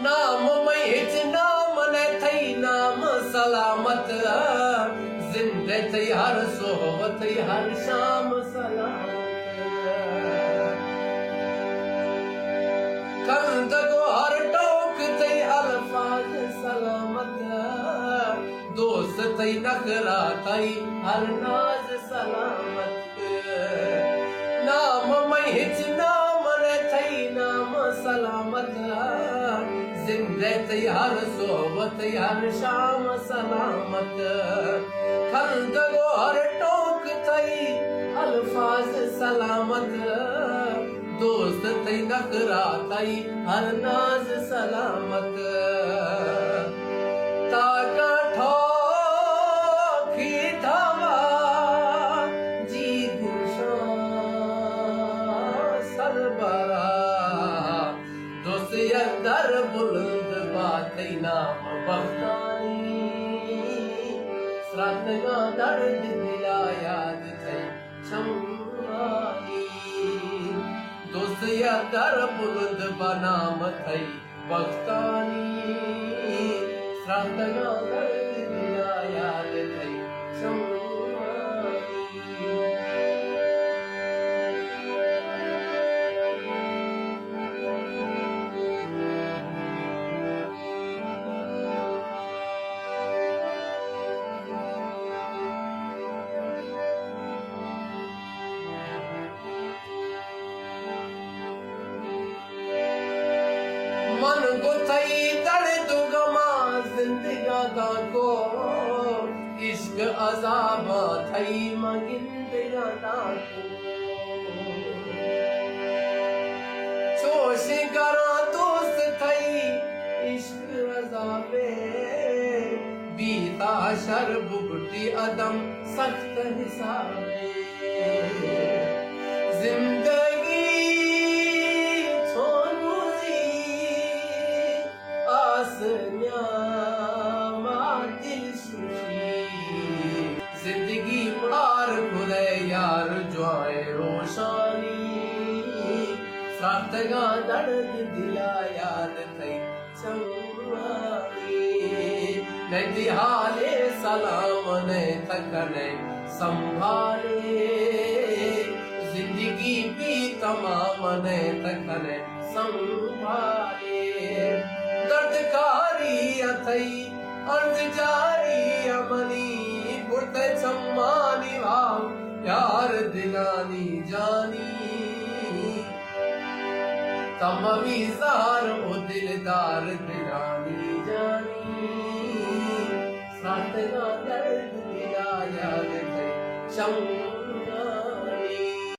नाम में हिच नाम न थई नाम सलामत जिंदे थई हर सोहब थई हर शाम सलामत कंद को हर टोक थई अल्फाज सलामत दोस्त थई नखरा थई हर नाज सलामत नाम में हिच नाम न थई नाम सलामत जिंदे थई हर सोहब थई हर शाम सलामत खंद को हर टोक थई अल्फाज सलामत दोस्त थई नखरा थई हर नाज सलामत ताका ठोकी थावा जी गुशा सरबरा दोस्त दर बुलंद बात नाम बख्तानी श्राद्धगा दर्द दिला याद थई छमानी दोस्त दर बुलंद बनाम थई बख्तानी श्राद्धगा दर्द दिला याद थई छमानी मन को थई दर्द गमा जिंदगा को इश्क अजाब थई मगिंदगा को चोश करा दोस्त थई इश्क अजाबे बीता शर बुगटी अदम सख्त हिसाबे जिंदगी जिंदगी पार खुले यार जोए रोशानी सातगा दर्द दिला याद थई चमानी नदी हाले सलाम ने थकने संभाले जिंदगी भी तमाम ने थकने संभाले दर्दकारी अथई अर्ज जारी अमनी बुरते सम्मानी भाव यार दिलानी जानी तमवी जार ओ दिलदार दिलानी जानी सातगा दर्द दिला याद थई शम्मानी